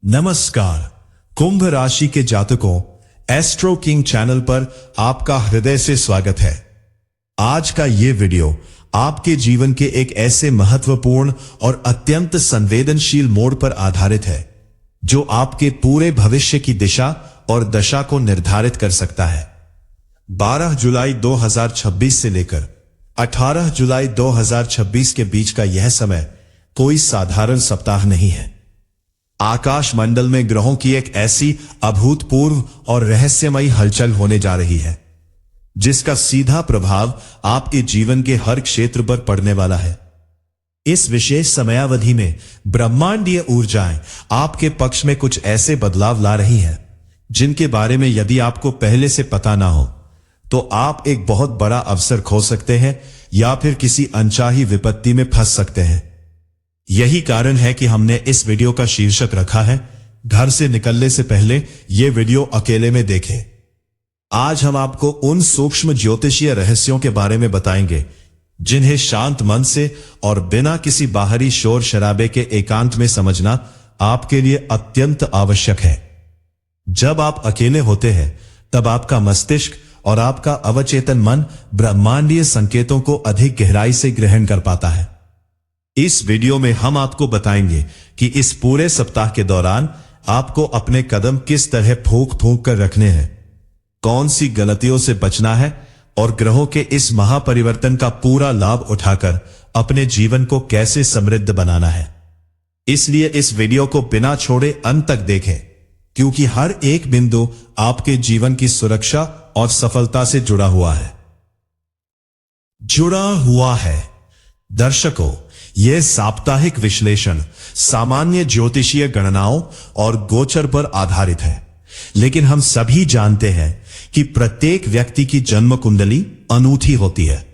नमस्कार। कुंभ राशि के जातकों, एस्ट्रो किंग चैनल पर आपका हृदय से स्वागत है। आज का ये वीडियो आपके जीवन के एक ऐसे महत्वपूर्ण और अत्यंत संवेदनशील मोड़ पर आधारित है जो आपके पूरे भविष्य की दिशा और दशा को निर्धारित कर सकता है। 12 जुलाई 2026 से लेकर 18 जुलाई 2026 के बीच का यह समय कोई साधारण सप्ताह नहीं है। आकाश मंडल में ग्रहों की एक ऐसी अभूतपूर्व और रहस्यमयी हलचल होने जा रही है जिसका सीधा प्रभाव आपके जीवन के हर क्षेत्र पर पड़ने वाला है। इस विशेष समयावधि में ब्रह्मांडीय ऊर्जाएं आपके पक्ष में कुछ ऐसे बदलाव ला रही हैं जिनके बारे में यदि आपको पहले से पता ना हो तो आप एक बहुत बड़ा अवसर खो सकते हैं या फिर किसी अनचाही विपत्ति में फंस सकते हैं। यही कारण है कि हमने इस वीडियो का शीर्षक रखा है, घर से निकलने से पहले यह वीडियो अकेले में देखें। आज हम आपको उन सूक्ष्म ज्योतिषीय रहस्यों के बारे में बताएंगे जिन्हें शांत मन से और बिना किसी बाहरी शोर शराबे के एकांत में समझना आपके लिए अत्यंत आवश्यक है। जब आप अकेले होते हैं तब आपका मस्तिष्क और आपका अवचेतन मन ब्रह्मांडीय संकेतों को अधिक गहराई से ग्रहण कर पाता है। इस वीडियो में हम आपको बताएंगे कि इस पूरे सप्ताह के दौरान आपको अपने कदम किस तरह फूंक फूंक कर रखने हैं, कौन सी गलतियों से बचना है और ग्रहों के इस महापरिवर्तन का पूरा लाभ उठाकर अपने जीवन को कैसे समृद्ध बनाना है। इसलिए इस वीडियो को बिना छोड़े अंत तक देखें, क्योंकि हर एक बिंदु आपके जीवन की सुरक्षा और सफलता से जुड़ा हुआ है। दर्शकों, यह साप्ताहिक विश्लेषण सामान्य ज्योतिषीय गणनाओं और गोचर पर आधारित है, लेकिन हम सभी जानते हैं कि प्रत्येक व्यक्ति की जन्म कुंडली अनूठी होती है।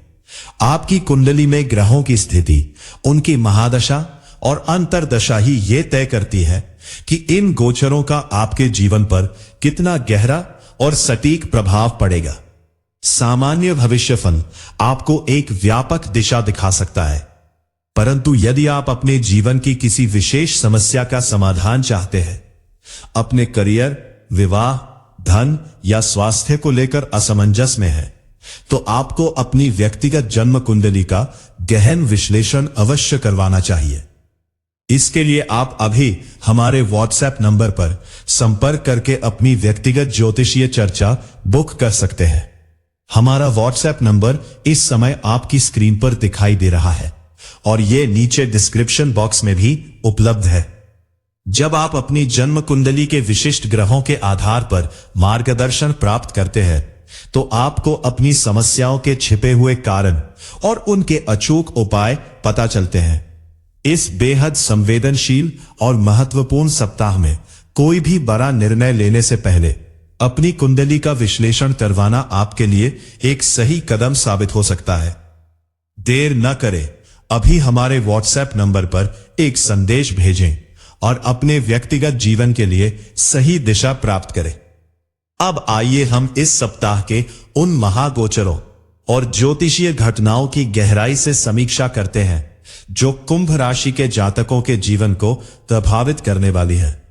आपकी कुंडली में ग्रहों की स्थिति, उनकी महादशा और अंतरदशा ही यह तय करती है कि इन गोचरों का आपके जीवन पर कितना गहरा और सटीक प्रभाव पड़ेगा। सामान्य भविष्यफल आपको एक व्यापक दिशा दिखा सकता है, परंतु यदि आप अपने जीवन की किसी विशेष समस्या का समाधान चाहते हैं, अपने करियर, विवाह, धन या स्वास्थ्य को लेकर असमंजस में हैं, तो आपको अपनी व्यक्तिगत जन्म कुंडली का गहन विश्लेषण अवश्य करवाना चाहिए। इसके लिए आप अभी हमारे व्हाट्सएप नंबर पर संपर्क करके अपनी व्यक्तिगत ज्योतिषीय चर्चा बुक कर सकते हैं। हमारा व्हाट्सएप नंबर इस समय आपकी स्क्रीन पर दिखाई दे रहा है और यह नीचे डिस्क्रिप्शन बॉक्स में भी उपलब्ध है। जब आप अपनी जन्म कुंडली के विशिष्ट ग्रहों के आधार पर मार्गदर्शन प्राप्त करते हैं तो आपको अपनी समस्याओं के छिपे हुए कारण और उनके अचूक उपाय पता चलते हैं। इस बेहद संवेदनशील और महत्वपूर्ण सप्ताह में कोई भी बड़ा निर्णय लेने से पहले अपनी कुंडली का विश्लेषण करवाना आपके लिए एक सही कदम साबित हो सकता है। देर न करें, अभी हमारे व्हाट्सएप नंबर पर एक संदेश भेजें और अपने व्यक्तिगत जीवन के लिए सही दिशा प्राप्त करें। अब आइए हम इस सप्ताह के उन महागोचरों और ज्योतिषीय घटनाओं की गहराई से समीक्षा करते हैं जो कुंभ राशि के जातकों के जीवन को प्रभावित करने वाली है।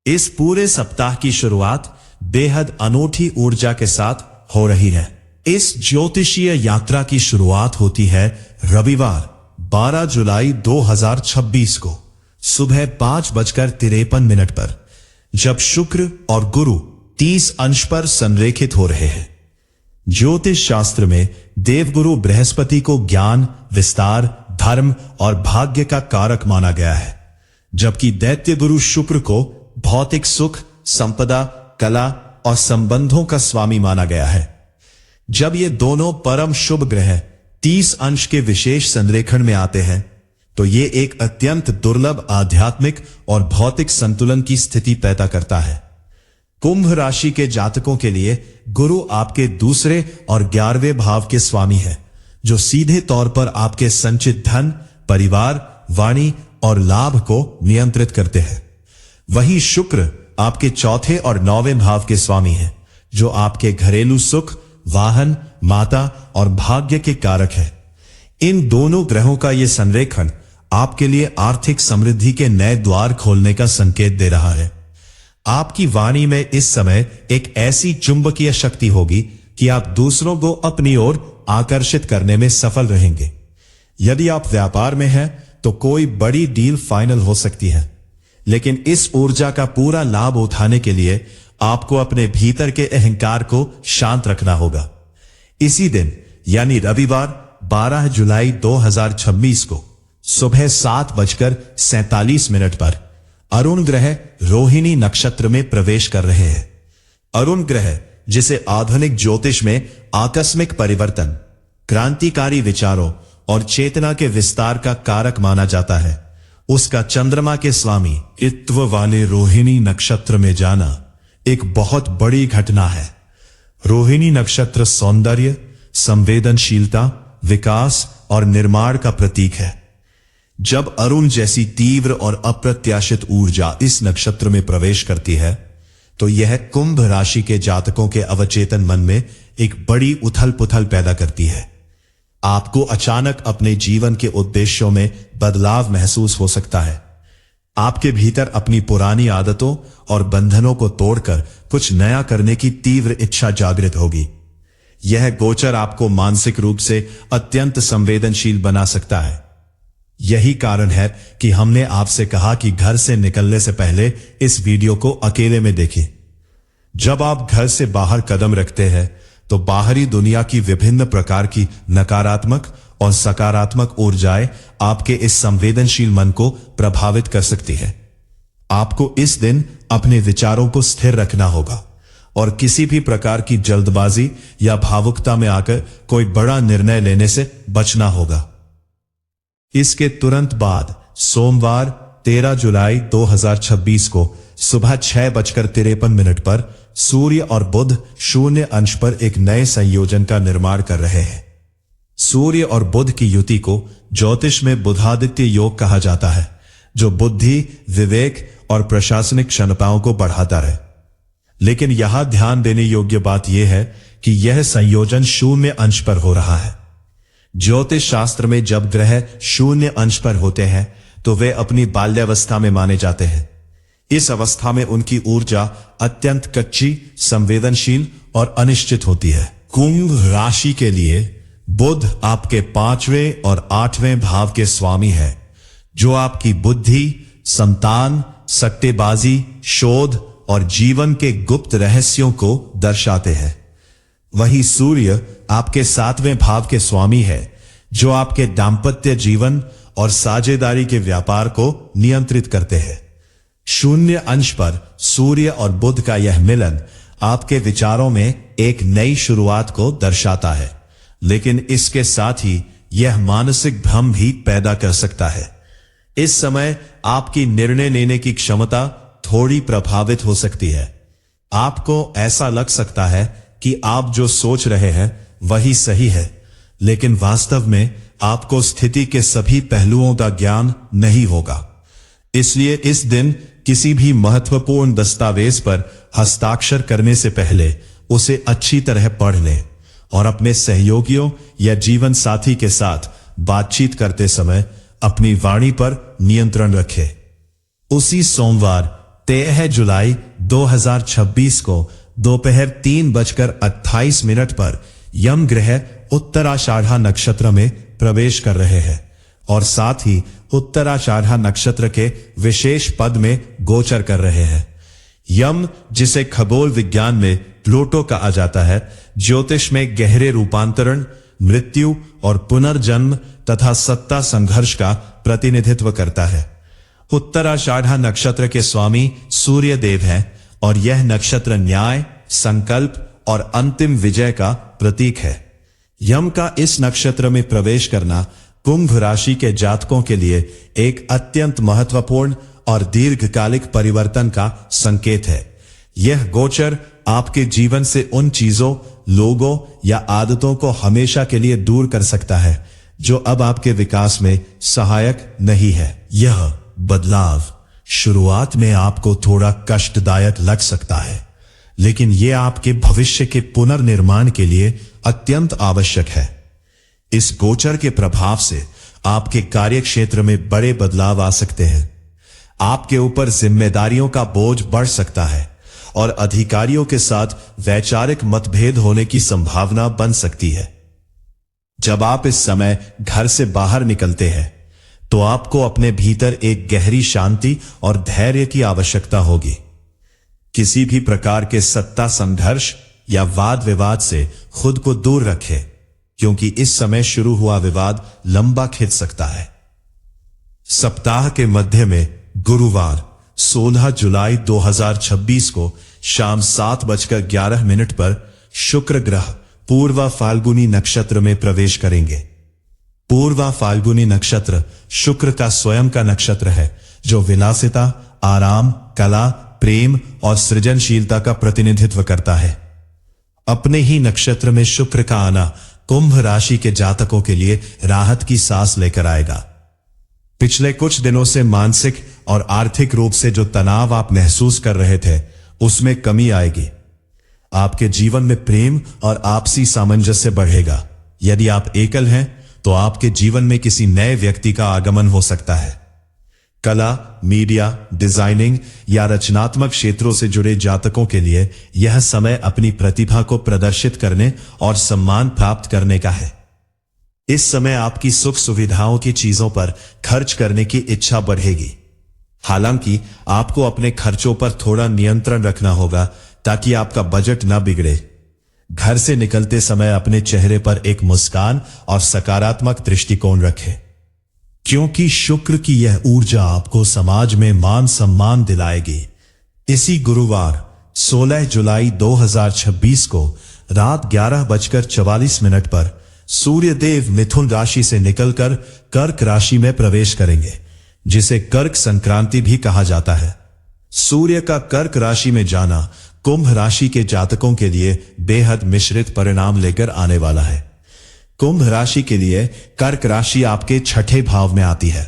इस पूरे सप्ताह की शुरुआत बेहद अनूठी ऊर्जा के साथ हो रही है। इस ज्योतिषीय यात्रा की शुरुआत होती है रविवार 12 जुलाई 2026 को सुबह 5:53 पर, जब शुक्र और गुरु 30 अंश पर संरेखित हो रहे हैं। ज्योतिष शास्त्र में देवगुरु बृहस्पति को ज्ञान, विस्तार, धर्म और भाग्य का कारक माना गया है, जबकि दैत्य गुरु शुक्र को भौतिक सुख, संपदा, कला और संबंधों का स्वामी माना गया है। जब ये दोनों परम शुभ ग्रह 30 अंश के विशेष संरेखण में आते हैं तो ये एक अत्यंत दुर्लभ आध्यात्मिक और भौतिक संतुलन की स्थिति पैदा करता है। कुंभ राशि के जातकों के लिए गुरु आपके दूसरे और 11वें भाव के स्वामी है, जो सीधे तौर पर आपके संचित धन, परिवार, वाणी और लाभ को नियंत्रित करते हैं। वहीं शुक्र आपके चौथे और 9वें भाव के स्वामी हैं, जो आपके घरेलू सुख, वाहन, माता और भाग्य के कारक है। इन दोनों ग्रहों का यह संरेखण आपके लिए आर्थिक समृद्धि के नए द्वार खोलने का संकेत दे रहा है। आपकी वाणी में इस समय एक ऐसी चुंबकीय शक्ति होगी कि आप दूसरों को अपनी ओर आकर्षित करने में सफल रहेंगे। यदि आप व्यापार में हैं तो कोई बड़ी डील फाइनल हो सकती है, लेकिन इस ऊर्जा का पूरा लाभ उठाने के लिए आपको अपने भीतर के अहंकार को शांत रखना होगा। इसी दिन यानी रविवार 12 जुलाई 2026 को सुबह 7:47 पर अरुण ग्रह रोहिणी नक्षत्र में प्रवेश कर रहे हैं। अरुण ग्रह, जिसे आधुनिक ज्योतिष में आकस्मिक परिवर्तन, क्रांतिकारी विचारों और चेतना के विस्तार का कारक माना जाता है, उसका चंद्रमा के स्वामी इत्व वाले रोहिणी नक्षत्र में जाना एक बहुत बड़ी घटना है। रोहिणी नक्षत्र सौंदर्य, संवेदनशीलता, विकास और निर्माण का प्रतीक है। जब अरुण जैसी तीव्र और अप्रत्याशित ऊर्जा इस नक्षत्र में प्रवेश करती है तो यह कुंभ राशि के जातकों के अवचेतन मन में एक बड़ी उथल पुथल पैदा करती है। आपको अचानक अपने जीवन के उद्देश्यों में बदलाव महसूस हो सकता है। आपके भीतर अपनी पुरानी आदतों और बंधनों को तोड़कर कुछ नया करने की तीव्र इच्छा जागृत होगी। यह गोचर आपको मानसिक रूप से अत्यंत संवेदनशील बना सकता है। यही कारण है कि हमने आपसे कहा कि घर से निकलने से पहले इस वीडियो को अकेले में देखें। जब आप घर से बाहर कदम रखते हैं तो बाहरी दुनिया की विभिन्न प्रकार की नकारात्मक और सकारात्मक ऊर्जाएं आपके इस संवेदनशील मन को प्रभावित कर सकती है। आपको इस दिन अपने विचारों को स्थिर रखना होगा और किसी भी प्रकार की जल्दबाजी या भावुकता में आकर कोई बड़ा निर्णय लेने से बचना होगा। इसके तुरंत बाद सोमवार 13 जुलाई 2026 को सुबह 6:53 पर सूर्य और बुध शून्य अंश पर एक नए संयोजन का निर्माण कर रहे हैं। सूर्य और बुध की युति को ज्योतिष में बुधादित्य योग कहा जाता है, जो बुद्धि, विवेक और प्रशासनिक क्षमताओं को बढ़ाता है। लेकिन यहां ध्यान देने योग्य बात यह है कि यह संयोजन शून्य अंश पर हो रहा है। ज्योतिष शास्त्र में जब ग्रह शून्य अंश पर होते हैं तो वे अपनी बाल्यावस्था में माने जाते हैं। इस अवस्था में उनकी ऊर्जा अत्यंत कच्ची, संवेदनशील और अनिश्चित होती है। कुंभ राशि के लिए बुध आपके 5वें और 8वें भाव के स्वामी है, जो आपकी बुद्धि, संतान, सट्टेबाजी, शोध और जीवन के गुप्त रहस्यों को दर्शाते हैं। वही सूर्य आपके 7वें भाव के स्वामी है, जो आपके दाम्पत्य जीवन और साझेदारी के व्यापार को नियंत्रित करते हैं। शून्य अंश पर सूर्य और बुध का यह मिलन आपके विचारों में एक नई शुरुआत को दर्शाता है, लेकिन इसके साथ ही यह मानसिक भ्रम भी पैदा कर सकता है। इस समय आपकी निर्णय लेने की क्षमता थोड़ी प्रभावित हो सकती है। आपको ऐसा लग सकता है कि आप जो सोच रहे हैं वही सही है, लेकिन वास्तव में आपको स्थिति के सभी पहलुओं का ज्ञान नहीं होगा। इसलिए इस दिन किसी भी महत्वपूर्ण दस्तावेज पर हस्ताक्षर करने से पहले उसे अच्छी तरह पढ़ लें और अपने सहयोगियों या जीवन साथी के साथ बातचीत करते समय अपनी वाणी पर नियंत्रण रखें। उसी सोमवार 13 जुलाई 2026 को दोपहर 3:28 पर यम ग्रह उत्तराषाढ़ा नक्षत्र में प्रवेश कर रहे हैं और साथ ही उत्तराषाढ़ा नक्षत्र के विशेष पद में गोचर कर रहे हैं। यम, जिसे खगोल विज्ञान में प्लूटो कहा जाता है, ज्योतिष में गहरे रूपांतरण, मृत्यु और पुनर्जन्म तथा सत्ता संघर्ष का प्रतिनिधित्व करता है। उत्तराषाढ़ा नक्षत्र के स्वामी सूर्य देव हैं और यह नक्षत्र न्याय, संकल्प और अंतिम विजय का प्रतीक है। यम का इस नक्षत्र में प्रवेश करना कुंभ राशि के जातकों के लिए एक अत्यंत महत्वपूर्ण और दीर्घकालिक परिवर्तन का संकेत है। यह गोचर आपके जीवन से उन चीजों, लोगों या आदतों को हमेशा के लिए दूर कर सकता है जो अब आपके विकास में सहायक नहीं है। यह बदलाव शुरुआत में आपको थोड़ा कष्टदायक लग सकता है, लेकिन यह आपके भविष्य के पुनर्निर्माण के लिए अत्यंत आवश्यक है। इस गोचर के प्रभाव से आपके कार्य क्षेत्र में बड़े बदलाव आ सकते हैं। आपके ऊपर जिम्मेदारियों का बोझ बढ़ सकता है और अधिकारियों के साथ वैचारिक मतभेद होने की संभावना बन सकती है। जब आप इस समय घर से बाहर निकलते हैं तो आपको अपने भीतर एक गहरी शांति और धैर्य की आवश्यकता होगी। किसी भी प्रकार के सत्ता संघर्ष या वाद विवाद से खुद को दूर रखें, क्योंकि इस समय शुरू हुआ विवाद लंबा खिंच सकता है। सप्ताह के मध्य में गुरुवार 16 जुलाई 2026 को शाम 7:11 पर शुक्र ग्रह पूर्वा फाल्गुनी नक्षत्र में प्रवेश करेंगे। पूर्वा फाल्गुनी नक्षत्र शुक्र का स्वयं का नक्षत्र है, जो विलासिता, आराम, कला, प्रेम और सृजनशीलता का प्रतिनिधित्व करता है। अपने ही नक्षत्र में शुक्र का आना कुंभ राशि के जातकों के लिए राहत की सांस लेकर आएगा। पिछले कुछ दिनों से मानसिक और आर्थिक रूप से जो तनाव आप महसूस कर रहे थे, उसमें कमी आएगी। आपके जीवन में प्रेम और आपसी सामंजस्य बढ़ेगा। यदि आप एकल हैं तो आपके जीवन में किसी नए व्यक्ति का आगमन हो सकता है। कला, मीडिया, डिजाइनिंग या रचनात्मक क्षेत्रों से जुड़े जातकों के लिए यह समय अपनी प्रतिभा को प्रदर्शित करने और सम्मान प्राप्त करने का है। इस समय आपकी सुख सुविधाओं की चीजों पर खर्च करने की इच्छा बढ़ेगी। हालांकि आपको अपने खर्चों पर थोड़ा नियंत्रण रखना होगा ताकि आपका बजट न बिगड़े। घर से निकलते समय अपने चेहरे पर एक मुस्कान और सकारात्मक दृष्टिकोण रखें, क्योंकि शुक्र की यह ऊर्जा आपको समाज में मान सम्मान दिलाएगी। इसी गुरुवार 16 जुलाई 2026 को रात 11:44 पर सूर्य देव मिथुन राशि से निकलकर कर्क राशि में प्रवेश करेंगे, जिसे कर्क संक्रांति भी कहा जाता है। सूर्य का कर्क राशि में जाना कुंभ राशि के जातकों के लिए बेहद मिश्रित परिणाम लेकर आने वाला है। कुंभ राशि के लिए कर्क राशि आपके छठे भाव में आती है।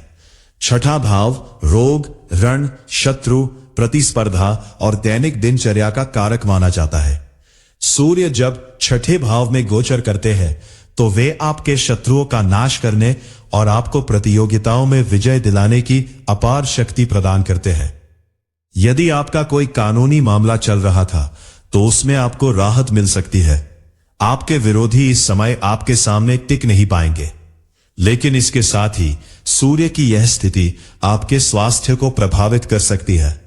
छठा भाव रोग, ऋण, शत्रु, प्रतिस्पर्धा और दैनिक दिनचर्या का कारक माना जाता है। सूर्य जब छठे भाव में गोचर करते हैं तो वे आपके शत्रुओं का नाश करने और आपको प्रतियोगिताओं में विजय दिलाने की अपार शक्ति प्रदान करते हैं। यदि आपका कोई कानूनी मामला चल रहा था तो उसमें आपको राहत मिल सकती है। आपके विरोधी इस समय आपके सामने टिक नहीं पाएंगे। लेकिन इसके साथ ही सूर्य की यह स्थिति आपके स्वास्थ्य को प्रभावित कर सकती है।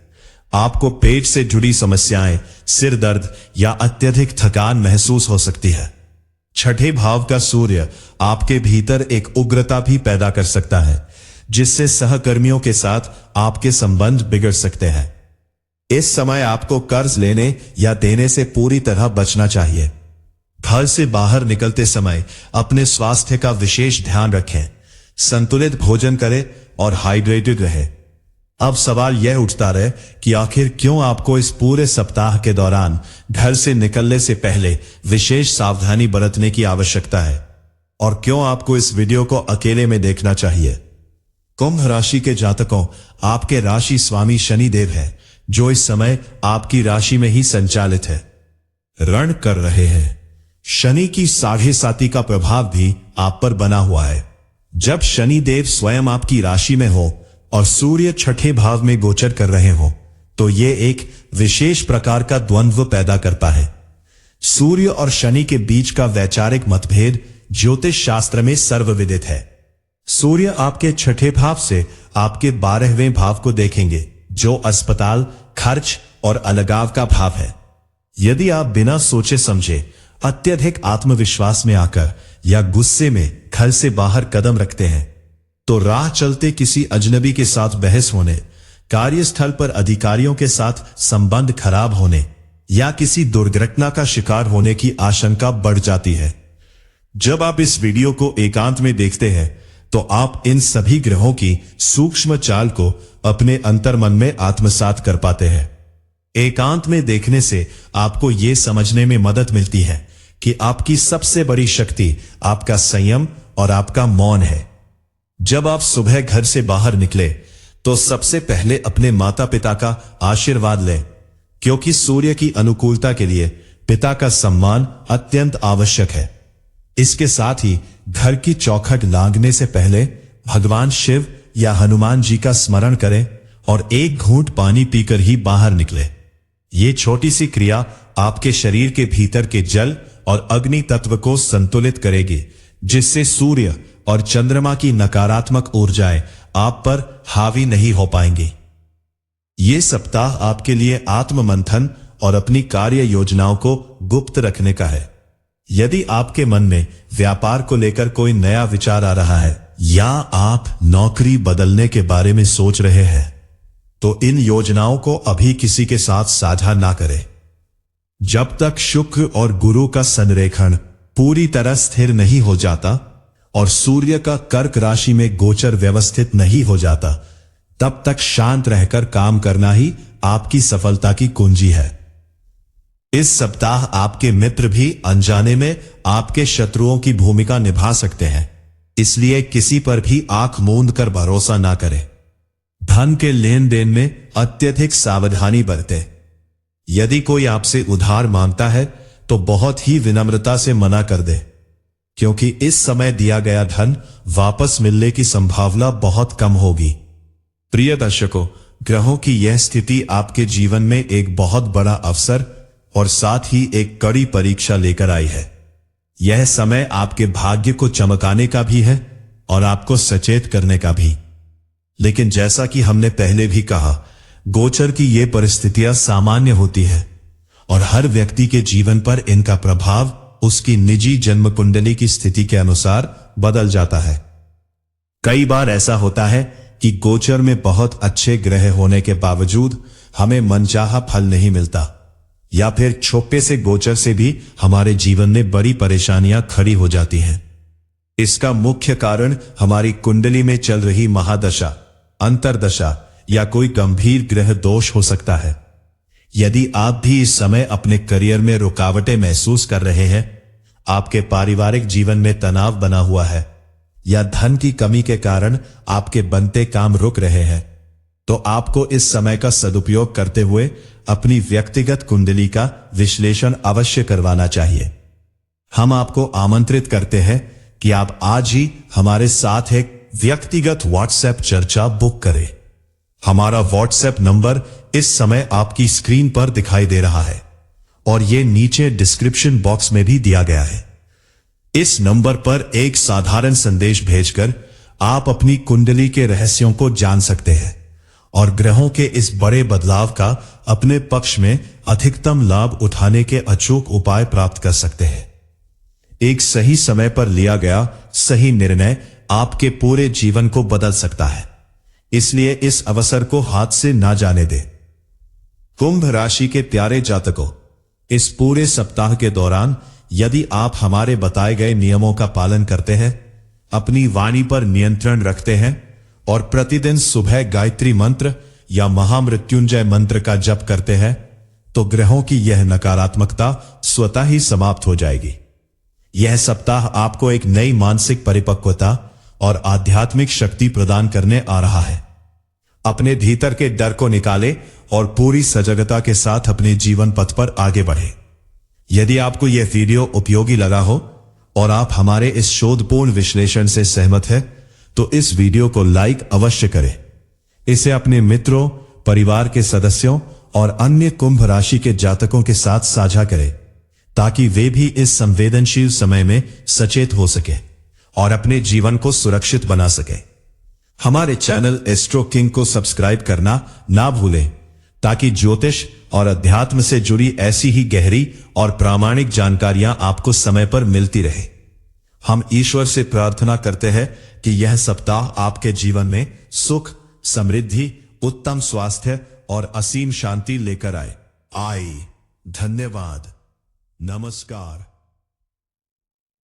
आपको पेट से जुड़ी समस्याएं, सिर दर्द या अत्यधिक थकान महसूस हो सकती है। छठे भाव का सूर्य आपके भीतर एक उग्रता भी पैदा कर सकता है, जिससे सहकर्मियों के साथ आपके संबंध बिगड़ सकते हैं। इस समय आपको कर्ज लेने या देने से पूरी तरह बचना चाहिए। घर से बाहर निकलते समय अपने स्वास्थ्य का विशेष ध्यान रखें, संतुलित भोजन करें और हाइड्रेटेड रहे। अब सवाल यह उठता रहे कि आखिर क्यों आपको इस पूरे सप्ताह के दौरान घर से निकलने से पहले विशेष सावधानी बरतने की आवश्यकता है, और क्यों आपको इस वीडियो को अकेले में देखना चाहिए। कुंभ राशि के जातकों, आपके राशि स्वामी शनि देव है, जो इस समय आपकी राशि में ही संचालित है, ऋण कर रहे हैं। शनि की 7.5 का प्रभाव भी आप पर बना हुआ है। जब शनि देव स्वयं आपकी राशि में हो और सूर्य छठे भाव में गोचर कर रहे हो तो ये एक विशेष प्रकार का द्वंद्व पैदा करता है। सूर्य और शनि के बीच का वैचारिक मतभेद ज्योतिष शास्त्र में सर्वविदित है। सूर्य आपके छठे भाव से आपके 12वें भाव को देखेंगे, जो अस्पताल, खर्च और अलगाव का भाव है। यदि आप बिना सोचे समझे अत्यधिक आत्मविश्वास में आकर या गुस्से में घर से बाहर कदम रखते हैं तो राह चलते किसी अजनबी के साथ बहस होने, कार्यस्थल पर अधिकारियों के साथ संबंध खराब होने या किसी दुर्घटना का शिकार होने की आशंका बढ़ जाती है। जब आप इस वीडियो को एकांत में देखते हैं तो आप इन सभी ग्रहों की सूक्ष्म चाल को अपने अंतर्मन में आत्मसात कर पाते हैं। एकांत में देखने से आपको यह समझने में मदद मिलती है कि आपकी सबसे बड़ी शक्ति आपका संयम और आपका मौन है। जब आप सुबह घर से बाहर निकले तो सबसे पहले अपने माता पिता का आशीर्वाद लें, क्योंकि सूर्य की अनुकूलता के लिए पिता का सम्मान अत्यंत आवश्यक है। इसके साथ ही घर की चौखट लांघने से पहले भगवान शिव या हनुमान जी का स्मरण करें और एक घूंट पानी पीकर ही बाहर निकले। ये छोटी सी क्रिया आपके शरीर के भीतर के जल और अग्नि तत्व को संतुलित करेगी, जिससे सूर्य और चंद्रमा की नकारात्मक ऊर्जाएं आप पर हावी नहीं हो पाएंगी। ये सप्ताह आपके लिए आत्म मंथन और अपनी कार्य योजनाओं को गुप्त रखने का है। यदि आपके मन में व्यापार को लेकर कोई नया विचार आ रहा है या आप नौकरी बदलने के बारे में सोच रहे हैं, तो इन योजनाओं को अभी किसी के साथ साझा ना करें। जब तक शुक्र और गुरु का संरेखण पूरी तरह स्थिर नहीं हो जाता और सूर्य का कर्क राशि में गोचर व्यवस्थित नहीं हो जाता, तब तक शांत रहकर काम करना ही आपकी सफलता की कुंजी है। इस सप्ताह आपके मित्र भी अनजाने में आपके शत्रुओं की भूमिका निभा सकते हैं, इसलिए किसी पर भी आंख मूंद कर भरोसा ना करें। धन के लेन देन में अत्यधिक सावधानी बरतें। यदि कोई आपसे उधार मांगता है तो बहुत ही विनम्रता से मना कर दे, क्योंकि इस समय दिया गया धन वापस मिलने की संभावना बहुत कम होगी। प्रिय दर्शकों, ग्रहों की यह स्थिति आपके जीवन में एक बहुत बड़ा अवसर और साथ ही एक कड़ी परीक्षा लेकर आई है। यह समय आपके भाग्य को चमकाने का भी है और आपको सचेत करने का भी। लेकिन जैसा कि हमने पहले भी कहा, गोचर की ये परिस्थितियां सामान्य होती है और हर व्यक्ति के जीवन पर इनका प्रभाव उसकी निजी जन्म कुंडली की स्थिति के अनुसार बदल जाता है। कई बार ऐसा होता है कि गोचर में बहुत अच्छे ग्रह होने के बावजूद हमें मनचाहा फल नहीं मिलता, या फिर छोपे से गोचर से भी हमारे जीवन में बड़ी परेशानियां खड़ी हो जाती हैं। इसका मुख्य कारण हमारी कुंडली में चल रही महादशा, अंतरदशा या कोई गंभीर ग्रह दोष हो सकता है। यदि आप भी इस समय अपने करियर में रुकावटें महसूस कर रहे हैं, आपके पारिवारिक जीवन में तनाव बना हुआ है या धन की कमी के कारण आपके बनते काम रुक रहे हैं, तो आपको इस समय का सदुपयोग करते हुए अपनी व्यक्तिगत कुंडली का विश्लेषण अवश्य करवाना चाहिए। हम आपको आमंत्रित करते हैं कि आप आज ही हमारे साथ एक व्यक्तिगत व्हाट्सएप चर्चा बुक करें। हमारा व्हाट्सएप नंबर इस समय आपकी स्क्रीन पर दिखाई दे रहा है और ये नीचे डिस्क्रिप्शन बॉक्स में भी दिया गया है। इस नंबर पर एक साधारण संदेश भेजकर आप अपनी कुंडली के रहस्यों को जान सकते हैं और ग्रहों के इस बड़े बदलाव का अपने पक्ष में अधिकतम लाभ उठाने के अचूक उपाय प्राप्त कर सकते हैं। एक सही समय पर लिया गया सही निर्णय आपके पूरे जीवन को बदल सकता है, इसलिए इस अवसर को हाथ से ना जाने दें। कुंभ राशि के प्यारे जातकों, इस पूरे सप्ताह के दौरान यदि आप हमारे बताए गए नियमों का पालन करते हैं, अपनी वाणी पर नियंत्रण रखते हैं और प्रतिदिन सुबह गायत्री मंत्र या महामृत्युंजय मंत्र का जप करते हैं, तो ग्रहों की यह नकारात्मकता स्वतः ही समाप्त हो जाएगी। यह सप्ताह आपको एक नई मानसिक परिपक्वता और आध्यात्मिक शक्ति प्रदान करने आ रहा है। अपने भीतर के डर को निकालें और पूरी सजगता के साथ अपने जीवन पथ पर आगे बढ़े। यदि आपको यह वीडियो उपयोगी लगा हो और आप हमारे इस शोधपूर्ण विश्लेषण से सहमत हैं, तो इस वीडियो को लाइक अवश्य करें। इसे अपने मित्रों, परिवार के सदस्यों और अन्य कुंभ राशि के जातकों के साथ साझा करें, ताकि वे भी इस संवेदनशील समय में सचेत हो सके और अपने जीवन को सुरक्षित बना सके। हमारे चैनल एस्ट्रो किंग को सब्सक्राइब करना ना भूलें, ताकि ज्योतिष और अध्यात्म से जुड़ी ऐसी ही गहरी और प्रामाणिक जानकारियां आपको समय पर मिलती रहे। हम ईश्वर से प्रार्थना करते हैं कि यह सप्ताह आपके जीवन में सुख, समृद्धि, उत्तम स्वास्थ्य और असीम शांति लेकर आए। धन्यवाद। नमस्कार।